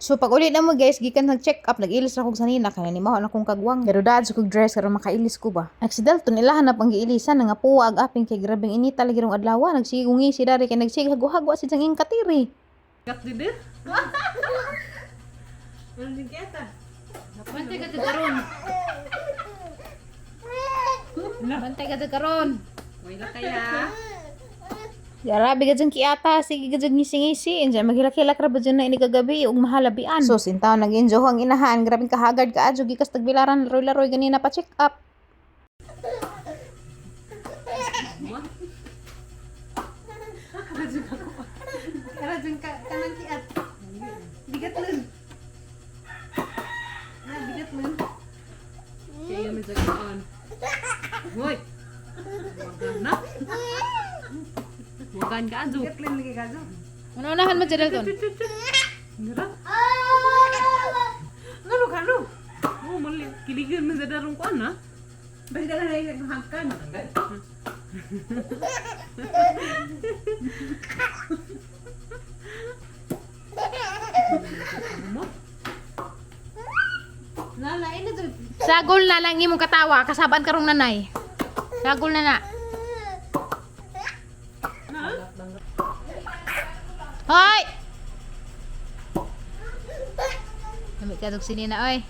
So pag uli na mo guys, gikan nag-check up, nag-ilis ra kog sanina kay ni mao na kong kagwang. Pero dad sa kog dress karon makailis ko ba. Aksidalton ilahan na pang giilisan nga puwag aping kay grabeng inita lagi rong adlaw, nagsigungi si dari kay nagsigagwa si jang katiri. Kat di dir. Ano din kita? Bantay ka karon. Bantay ka karon. Wala kaya. Grabe ka dyan kiata, sige ka dyan ngisi-ngisi. Diyan maghilak-hilak ra ba dyan na ini kagabi ug mahalabian. So sintaw nag-enjoy ang inahan, grabing kahagard ka adyo gikas tagbilaran laroy-laroy ganina pa check up. Karajeng ka kanang kiat. Bigat lun. Bigat lun. Kaya may on. Hoy. Wagan na. Wagan ka ajo. Bigat lun lagi ka ajo. Unahan mo dyan ton. Ngira. Ngalo kalo. Oh, mali kiligan man sa darong ko na. Balik ka na lang hangkan. Nalain na dyan. Sagol na lang imong katawa, kasabaan karong nanay. Sagol na na. Hoy! Kami kadog sinina oy.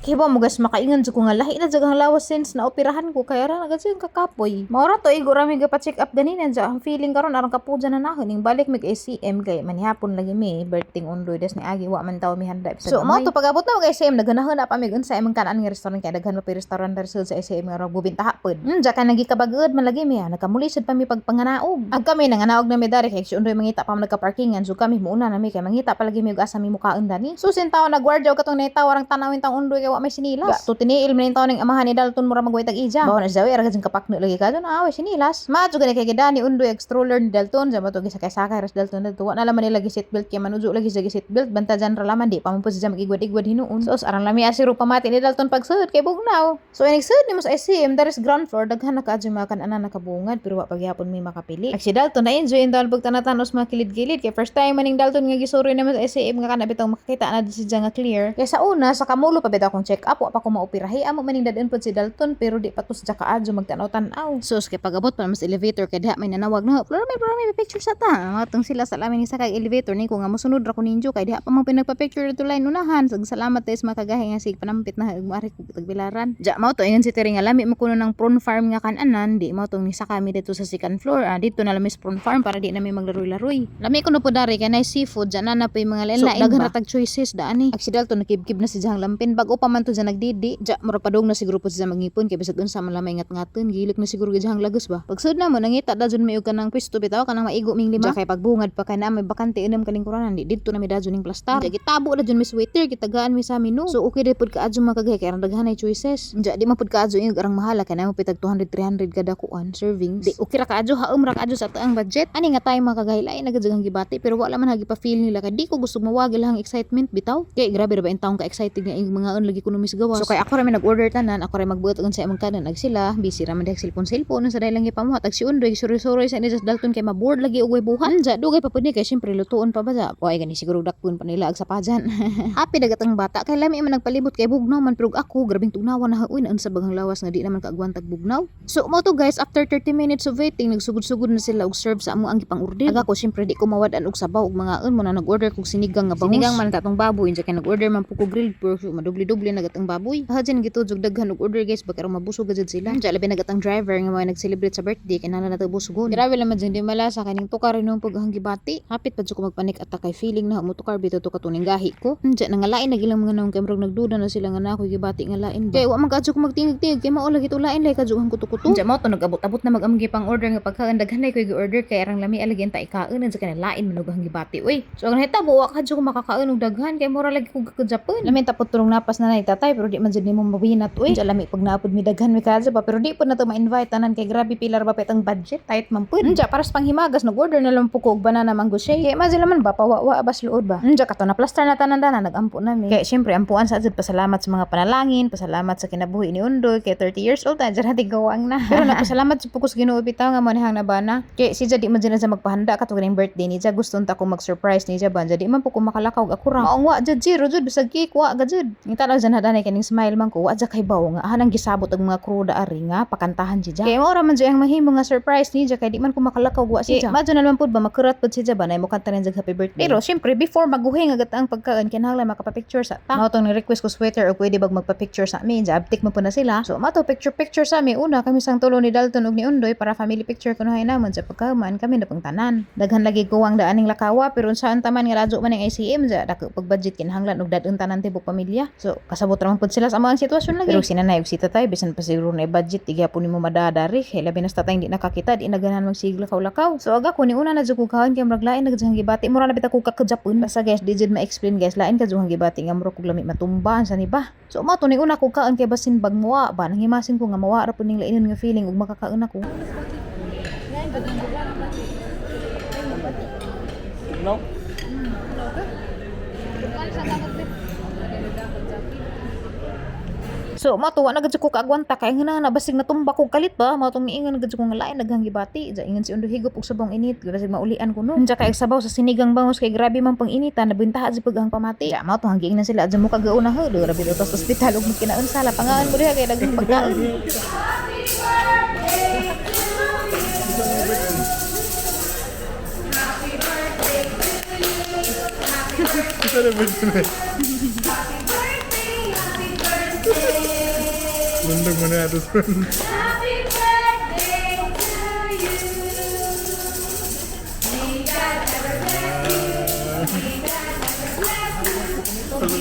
Kiba mo gas makaingan jud ko nga lahi na jud ang lawas sense na operahan ko kaya ra agad jud kakapoy. Maura to igo ra mi pa check up ganina ja ang feeling karon aron kapuja na nahon ning balik mig ACM kay manihapon lagi mi birthday undoy des ni agi wa man taw mi handa sa. So mo to pag-abot na mag ACM naganahon na pa mig unsa imong kanan nga restaurant kay daghan pa restaurant dar sa ACM nga bubintaha pod. Ja ka nagikabagod man lagi mi nagkamuli sad pa mi pagpanganaog. Ag kami nanganaog na mi dari kay si undoy mangita pa nagka-parkingan so kami muuna na mi kay mangita pa lagi mi ug asa mi mukaon dani. So sintaw na gwardiya katong neta warang tanawin tang undoy kay wa may sinilas. To tiniil man taon ning amahan ni Dalton mura magway tag ija. Bawo na jawi ara gajeng kapakno lagi ka na away sinilas. Maadto gani kay gidani undoy ag stroller ni Dalton jamo to gisakay-sakay ras Dalton dito. Wa na laman nila gi seatbelt kay manujo lagi sa gi seatbelt banta jan ra laman di pa mo sa jam igwad-igwad hinuon. So arang lami asiro pamati ni Dalton pagsud kay bugnaw. So inig sud ni mo sa SM there is ground floor daghan na kaadyo mga kan-anan nakabungad pero wa pagyapon mi makapili. Ak si Dalton na enjoy indal pagtanatanos mga kilid-kilid kay first time maning Dalton nga gisuroy naman sa SM nga kana bitong makakita na si Jang nga clear. Kay sa una sa kamulo pa bitaw kong check up wa pa ko maoperahi amo maning dadon pod si Dalton pero di pa to sa kaadyo magtanaw-tanaw. So kay pag-abot pa mas elevator kay diha may nanawag no. Pero may picture sa ta. Matong sila sa lamin ni sa kay elevator ni ko nga mosunod ra ko ninyo kay diha pa man pinagpa-picture dito line unahan. Salamat tes makagahi nga sig panampit na mari ko tagbilaran. Ja mao to ingon si Teri nga lami mo kuno ng prawn farm nga kan-anan di mao tong ni sa kami dito sa second floor. Dito na lami sa prawn farm para di na may maglaroy-laroy. Lami ko no po dari kay nay seafood ja na pa mga lain-lain. So daghan ra tag choices daani. Ak si Dalton nakibkib na si Jang lampin bago pa man to ja nagdidi. Ja mura padung na siguro po siya magngipon kay bisag unsa man lamay ngat-ngaton gilik na siguro gidjang lagos ba. Pagsud na mo nangita dajon may og kanang pwesto bitaw kanang maigo ming lima. Ja kay pagbungad pa kay na may bakante unom kaning kuranan di didto na mi dajon ning plastar. Ja gitabo dajon mi waiter gitagaan mi sa menu. So okay ra pud kaadyo makagay kay daghan ay choices. Ja di man pud kaadyo ing arang mahala kay na mo pitag 200 300 kada kuan servings. Di okay ra kaadyo haom ra kaadyo sa taang budget. Ani nga tay makagay lain nagajagang gibati pero wala man hagi pa feel nila kay di ko gusto mawagi lang excitement bitaw. Kay grabe ra ba intawon ka excited nga ing mga lagi kuno mis gawas. So kay ako ra mi nag-order tanan ako rin magbuot sa imong kanan ag sila busy ra man dihag cellphone sa dai lang gipamuhat ag si undoy suri-suri sa ni Dalton kay maboard lagi ug way buhan ja dugay pa pud ni kay syempre lutuon pa ba ja oy gani siguro dakpon pa nila ag sapajan happy dagatang bata kay lami man nagpalibot kay bugnaw man pero ako grabing tugnawan na hauin unsa bagang lawas nga di naman kaagwan tag bugnaw. So mo to guys after 30 minutes of waiting nagsugod-sugod na sila og serve sa amo ang gipang-order. Aga ko syempre di ko mawad-an og sabaw ug mga mo na nag-order kog sinigang nga bangus. Sinigang man tatong baboy ja kay nag-order man puko grilled pork madubli-dubli na gatang baboy. Hadyan gitudjog daghan og order guys baka mabusog gajud sila. Ja labi nagatang driver nga mga nag-celebrate sa birthday kay nana natabo sugod. Grabe laman jud di malasa kaning tukar ning paghang gibati. Hapit pa jud ko magpanik attack kay feeling na mo tukar bitaw to katuning gahi ko. Ja nangalain na gilang mga naong kay murag nagduda na sila nga na ako gibati nga lain ba. Kay wa man kadyo ko magtingig-tingig kay mao lagi tulain lay kadyo ang kuto-kuto. Ja mao to nagabot-abot na magamgi pang order nga pagkaon daghan lay ko gi-order kay arang lami alagi enta ikaon sa kanang lain man og gibati. Uy, so ang hita buwa kadyo ko makakaon og daghan kay mura lagi ko Japon. Lamin tapot tulong napas na na itatay pero di man jud nimo mabinat uy. Jalami pag naapod mi daghan mi kadto pa pero di pud na to ma-invite tanan kay grabe pilar ba petang budget tight man pud. Unja para sa panghimagas nag-order na lang po ko og banana mango shake. Kay imagine naman ba pawawa bas luod ba. Unja kato na plaster na tanan-tanan nagampo na mi. Kay syempre ampuan sa jud pasalamat sa mga panalangin, pasalamat sa kinabuhi ni Undoy kay 30 years old ta jara tigawang na. Pero nagpasalamat jud po ko sa Ginoo bitaw nga manihang na bana. Kay si di man jud na magpahanda kato ganing birthday ni ja gusto ta ko mag-surprise ni ja ban jadi man po ko makalakaw ako ra. Maong wa jud zero jud bisag cake wa ga jud. Ngita lang jan hadanay kaning smile man ko wa ja kay bawo nga ahanang gisabot og mga kruda ari nga pakantahan si ja. Kay mo ra man jud ang mahimo nga surprise ni ja kay di man ko makalakaw wa si ja. Madyo na naman pud ba makurat pud si ja banay mo kanta rin jag happy birthday. Pero syempre before maguhing agad ang pagkaon kinahanglan makapapicture sa ta. Mao tong request ko sweater og pwede bag magpa-picture sa amin ja abtik mo po na sila. So mato picture sa amin una kami sang tulo ni Dalton ug ni Undoy para family picture kuno hay namon sa pagkahuman kami na pang tanan. Daghan lagi guwang daaning lakawa pero saan taman nga ladyo man ang ICM ja dako pag budget kinahanglan og dadun tanan tibok pamilya. So kasabot ra man pud sila sa among sitwasyon lagi. Pero sinanay og si tatay bisan pa siguro na budget igapon nimo madadari kay labi na sa tatay di nakakita di na ganahan magsigla lakaw. So aga ko ni una na jud ko kaon kay murag lain na jud gibati mura na bitaw ko ka Japon. Basta guys di jud ma-explain guys lain ka jud gibati nga mura kog lami matumbahan sa ni ba. So mo to ni una ko kaon kay basin bag muwa ba nang himasin ko nga mawa ra pud ning lainon nga feeling ug makakaon ako. No? So mo to wa na gud ko kaagwanta kay nga na basig natumba ko kalit ba mo tong niingon gud ko nga lain daghang gibati ja ingon si Undoy higop og sabong init basig maulian ko no. Unja kay sabaw sa sinigang bangos kay grabe man pang initan nabintaha sa paghang pamati. Ja mo to hanggi na sila adja mo kagauna ho do rabi sa ospital ug magkinaon sala pangaan mo diha kay daghang pagkaon. Mundog mo na atos.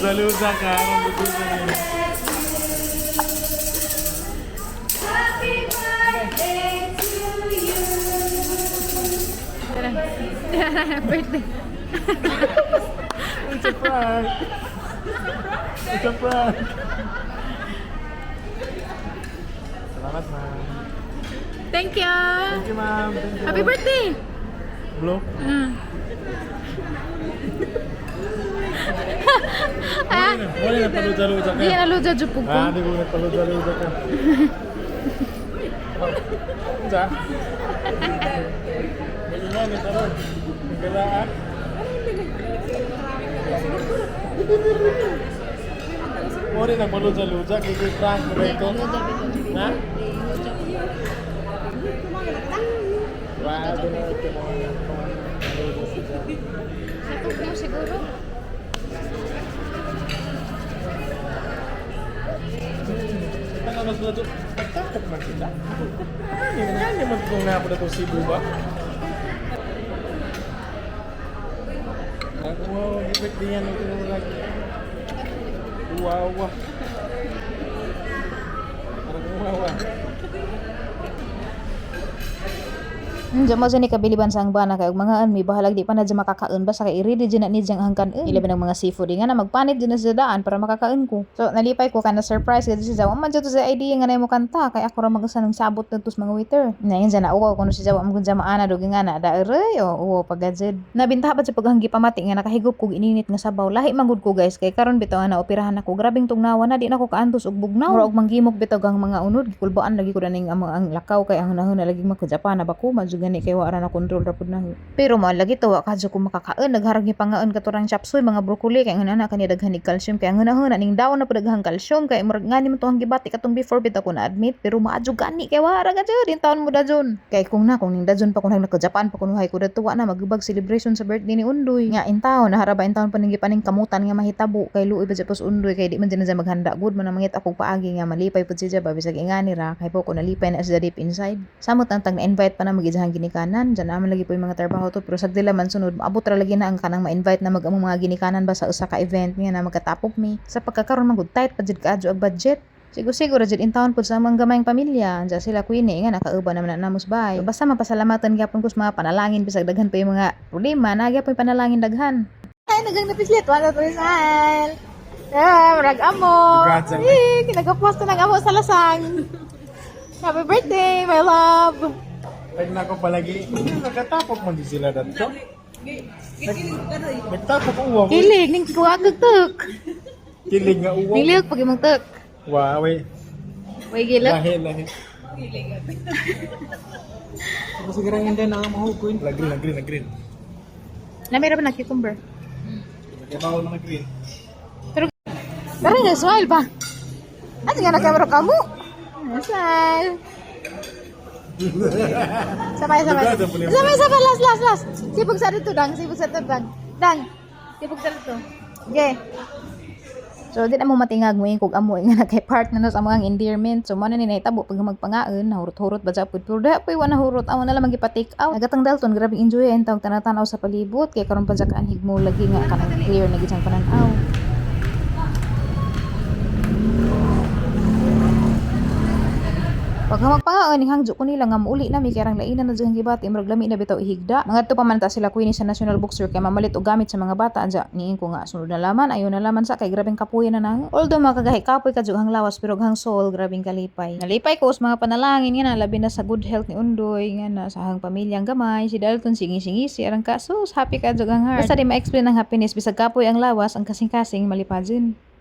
Palusa ka, betul kan? Birthday. It's a prank. It's a prank. Selamat, Ma'am. Thank you. Thank you, Ma'am. Thank you. Happy birthday. Belum? Boleh na palusa-lusa ka? Di na luja jupo ko. Di ko na palusa-lusa ka. Sa? Ganyan na taro. Galaan. Boleh na palusa-lusa kay prank mo ba ito? Ha? Grabe na ito mga palusa-lusa. Sakot mo siguro. Kita mas belajar takut man kita. Ini man kung na pada to Cebu ba? Ako mo gipit diyan ito lagi. Wow. Parang wow. Diyan mo ni kabiliban sa ang bana kay og mga anmi bahalag di pa na diyan makakaon basta kay i-ready diyan na ni diyang hangkan ilabi ng mga seafood nga na magpanit diyan na sa daan para makakaon ko. So nalipay ko kana surprise kasi si Jawa man jud sa idea nga na mo kanta kay ako ra mag-usa ng sabot dito sa mga waiter. Nayon diyan na uwaw kuno si Jawa mo gud maana do nga na da eray o pagajed. Nabintaha pa sa paghanggi pamati nga nakahigop kog ininit nga sabaw. Lahi man gud ko guys kay karon bitaw na operahan ako grabing tugnawa na di na ko kaantos og bugnaw. Mura og manggimok bitaw gang mga unod gikulbaan lagi ko na ning ang lakaw kay ang hunahon na lagi man ko Japan na ba ko gani kay wala na control ra pud na. Pero mo lagi to wa kadyo ko makakaon nagharag ni pangaon katurang chapsuy mga broccoli kay ngana kani daghan ni calcium kay ngana ning daw na pud daghang calcium kay murag ngani man to ang gibati katong before bitaw ko na admit pero maadyo gani kay wala ra gadyo din taon mo dajon. Kay kung ning dajon pa kung nagka Japan pa kunuhay ko dadto wa na magubag celebration sa birthday ni Undoy. Nga in taon naharaba in taon pa ning gipaning kamutan nga mahitabo kay luoy pa pos Undoy kay di man din na maghanda good man mangit ako paagi nga malipay pud siya ba bisag ingani ra kay po ko nalipay na sa deep inside. Samot ang tag na invite pa na magijahang ginikanan diyan naman lagi po yung mga trabaho to pero sagdila man sunod maabot ra lagi na ang kanang ma-invite na mag-among mga ginikanan ba sa usa ka event nga na magkatapok mi sa pagkakaroon man gud tight pa jud kaadyo ang budget. Siguro jud in town pud sa mga gamayng pamilya diya sila Queenie nga nakauban naman na namos bahay. So, basta mapasalamatan gyapon ko sa mga panalangin bisag daghan pa yung mga problema na gyapon panalangin daghan. Ay nagang napislit wala to smile. Marag amo. Congrats, Ate. Kinagapost ko ng amo sa lasang. Happy birthday, my love. Pag na ko palagi, nakatapok man din sila dito. Nagtapok ang uwa ko. Kilig, ning kuwagag tuk. Kilig nga uwa. Nilig pag imong tuk. Wow, Way gilak. lahi. Kasi garang hindi na mahukoy. Green. Namira ba na cucumber? Kaya bawal mga green. Pero nga, smile pa. Ano nga na camera kamu? Smile. Samay. Last. Sibog sa dito, Dang. Dang. Sibog sa dito. Okay. So, di na mo matingag mo yung kung amoy nga nagkay-part na sa mga endearment. So, mo na ninahitabo pag magpangaon, nahurot-hurot ba sa pud. Pero da pa na hurot, amo na lang magipa-take out. Nagatang Dalton, grabe enjoy ang tawag tanatanaw sa palibot. Kaya karon pa sa kaanhig mo lagi nga kanang clear na gisang pananaw. Pag magpangaon ni hangjo ko nila nga muuli na mi karang lainan na jang gibati murag lami na bitaw ihigda. Mga to pa man ta sila kuini sa National Bookstore kay mamalit og gamit sa mga bata anja niin ko nga sunod na laman ayo na laman sa kay grabeng kapuyan na nang. Although makagahi kapoy kadyo hang lawas pero hang soul grabeng kalipay. Nalipay ko sa mga panalangin nga na labi na sa good health ni Undoy nga na sa hang pamilyang gamay si Dalton singi-singisi arang kasos happy kadyo hang heart. Basta di ma-explain ang happiness bisag kapoy ang lawas ang kasing-kasing malipadyon.